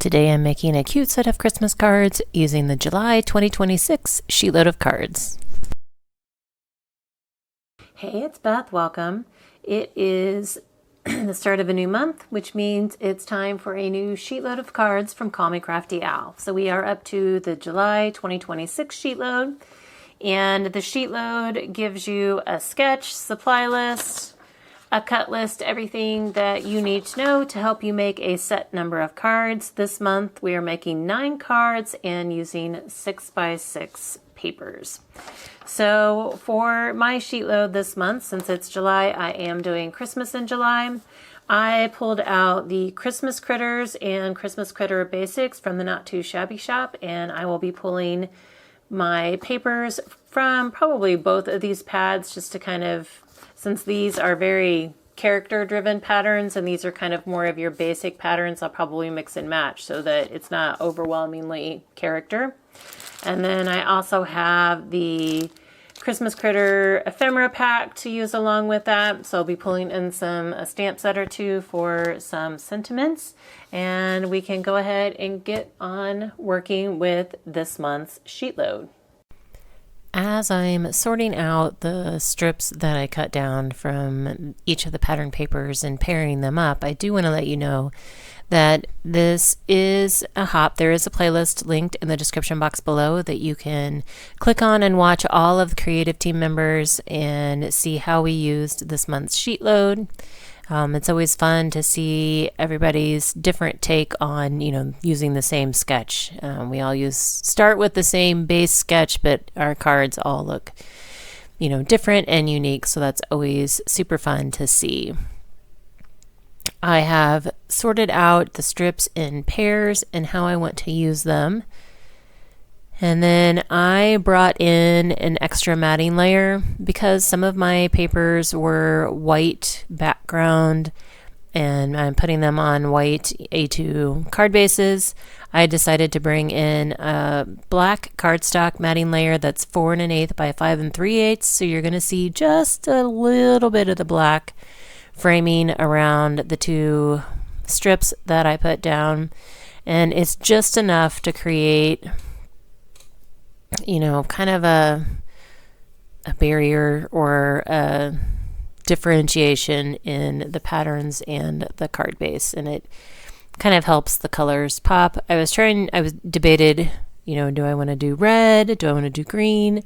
Today I'm making a cute set of Christmas cards using the July 2026 SheetLoad of Cards. Hey, it's Beth. Welcome. It is the start of a new month, which means it's time for a new SheetLoad of Cards from Call Me Crafty Al. So we are up to the July 2026 SheetLoad, and the SheetLoad gives you a sketch, supply list, a cut list, everything that you need to know to help you make a set number of cards. This month we are making 9 cards and using 6x6 papers. So for my sheet load this month, since it's July, I am doing Christmas in July. I pulled out the Christmas Critters and Christmas Critter Basics from the Not Too Shabby Shop, and I will be pulling my papers from probably both of these pads just to kind of, since these are very character-driven patterns and these are kind of more of your basic patterns, I'll probably mix and match so that it's not overwhelmingly character. And then I also have the Christmas Critter ephemera pack to use along with that. So I'll be pulling in a stamp set or two for some sentiments. And we can go ahead and get on working with this month's sheet load. As I'm sorting out the strips that I cut down from each of the pattern papers and pairing them up, I do want to let you know that this is a hop. There is a playlist linked in the description box below that you can click on and watch all of the creative team members and see how we used this month's sheet load. It's always fun to see everybody's different take on, using the same sketch. We all start with the same base sketch, but our cards all look, different and unique. So that's always super fun to see. I have sorted out the strips in pairs and how I want to use them. And then I brought in an extra matting layer because some of my papers were white background and I'm putting them on white A2 card bases. I decided to bring in a black cardstock matting layer that's 4 1/8 by 5 3/8. So you're going to see just a little bit of the black framing around the 2 strips that I put down. And it's just enough to create kind of a barrier or a differentiation in the patterns and the card base, and it kind of helps the colors pop. I was debated, do I want to do red? Do I want to do green?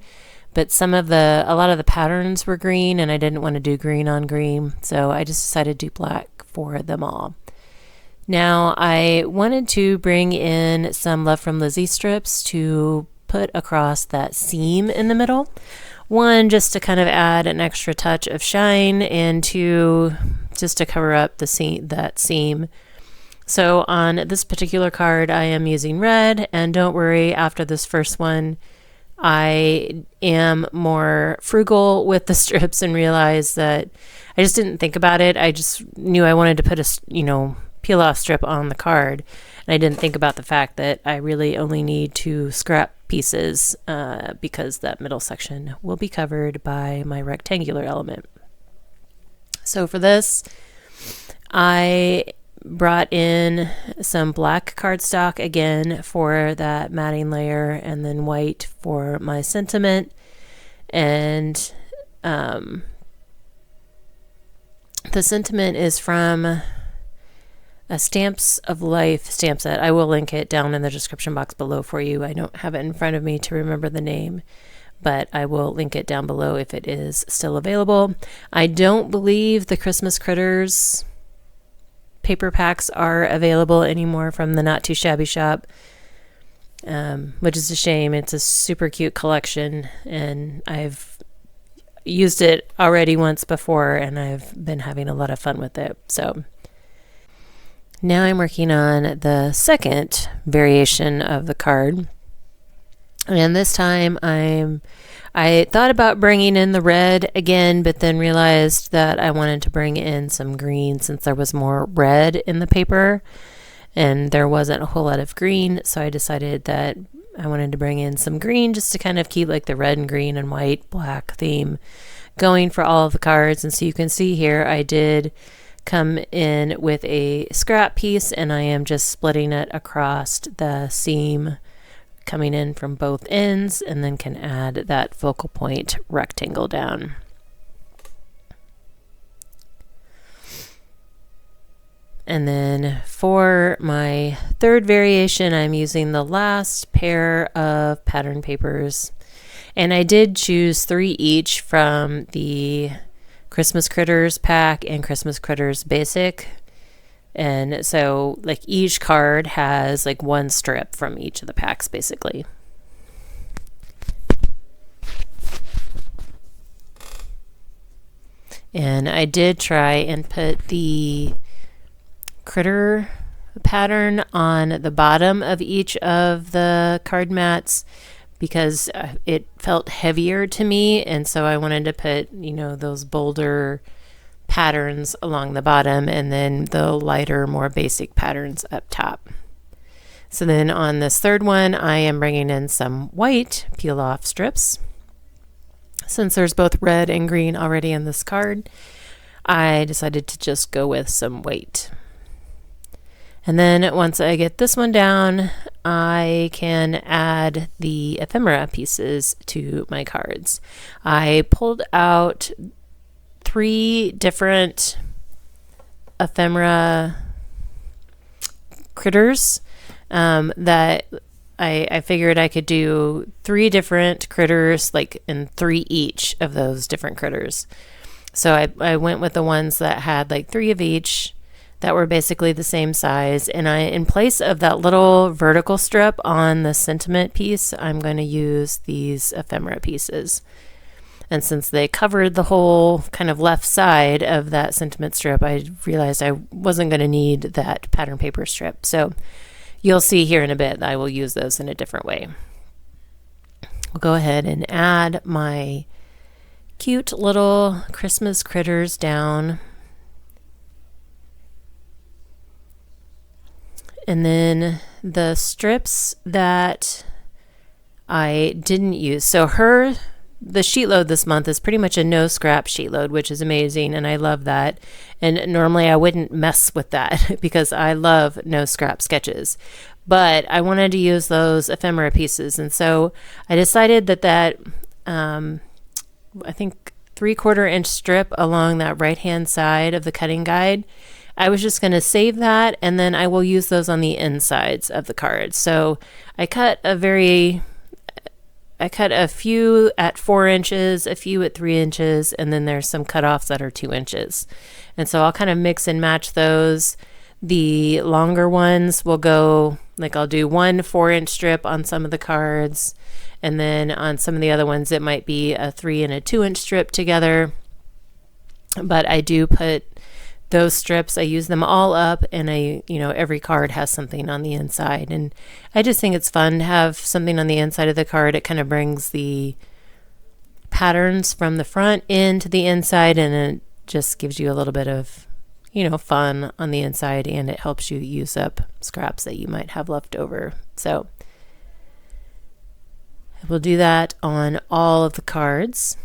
But a lot of the patterns were green, and I didn't want to do green on green, so I just decided to do black for them all. Now, I wanted to bring in some Love from Lizzie strips to put across that seam in the middle. 1, just to kind of add an extra touch of shine, and 2, just to cover up that seam. So on this particular card, I am using red, and don't worry, after this first one, I am more frugal with the strips and realized that I just didn't think about it. I just knew I wanted to put a, peel off strip on the card. And I didn't think about the fact that I really only need 2 scrap pieces because that middle section will be covered by my rectangular element. So for this, I brought in some black cardstock again for that matting layer, and then white for my sentiment. And the sentiment is from a Stamps of Life stamp set. I will link it down in the description box below for you. I don't have it in front of me to remember the name, but I will link it down below if it is still available. I don't believe the Christmas Critters paper packs are available anymore from the Not Too Shabby Shop, which is a shame. It's a super cute collection, and I've used it already once before, and I've been having a lot of fun with it. So now I'm working on the second variation of the card, and this time I thought about bringing in the red again, but then realized that I wanted to bring in some green since there was more red in the paper and there wasn't a whole lot of green. So I decided that I wanted to bring in some green just to kind of keep like the red and green and white, black theme going for all of the cards. And so you can see here I did come in with a scrap piece, and I am just splitting it across the seam coming in from both ends, and then can add that focal point rectangle down. And then for my third variation, I'm using the last pair of pattern papers. And I did choose 3 each from the Christmas Critters pack and Christmas Critters Basic. And so like each card has like 1 strip from each of the packs basically. And I did try and put the critter pattern on the bottom of each of the card mats because it felt heavier to me, and so I wanted to put, you know, those bolder patterns along the bottom and then the lighter, more basic patterns up top. So then on this third one, I am bringing in some white peel off strips. Since there's both red and green already in this card, I decided to just go with some white. And then once I get this one down, I can add the ephemera pieces to my cards. I pulled out 3 different ephemera critters that I figured I could do 3 different critters, like in 3 each of those different critters. So I went with the ones that had like 3 of each, that were basically the same size, and in place of that little vertical strip on the sentiment piece, I'm going to use these ephemera pieces. And since they covered the whole kind of left side of that sentiment strip, I realized I wasn't going to need that pattern paper strip. So you'll see here in a bit that I will use those in a different way. I'll go ahead and add my cute little Christmas critters down. And then the strips that I didn't use. So the sheet load this month is pretty much a no scrap sheet load, which is amazing, and I love that. And normally I wouldn't mess with that because I love no scrap sketches. But I wanted to use those ephemera pieces, and so I decided that I think 3/4 inch strip along that right hand side of the cutting guide, I was just going to save that, and then I will use those on the insides of the cards. So I cut a few at 4 inches, a few at 3 inches, and then there's some cutoffs that are 2 inches. And so I'll kind of mix and match those. The longer ones will go, like I'll do 1 4-inch strip on some of the cards, and then on some of the other ones it might be a 3 and a 2-inch strip together. But I do put those strips, I use them all up, and every card has something on the inside, and I just think it's fun to have something on the inside of the card. It kind of brings the patterns from the front into the inside, and it just gives you a little bit of fun on the inside, and it helps you use up scraps that you might have left over. So we'll do that on all of the cards,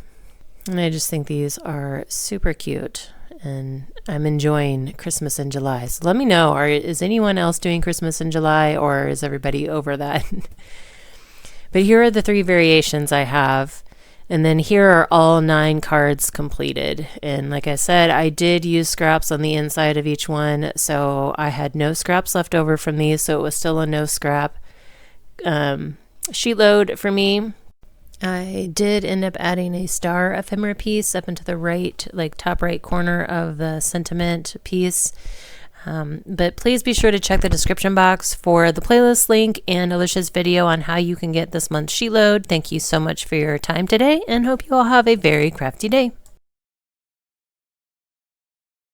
and I just think these are super cute. And I'm enjoying Christmas in July. So let me know, is anyone else doing Christmas in July, or is everybody over that? But here are the 3 variations I have. And then here are all 9 cards completed. And like I said, I did use scraps on the inside of each one. So I had no scraps left over from these. So it was still a no scrap sheet load for me. I did end up adding a star ephemera piece up into the right, like top right corner of the sentiment piece. But please be sure to check the description box for the playlist link and Alicia's video on how you can get this month's sheet load. Thank you so much for your time today, and hope you all have a very crafty day.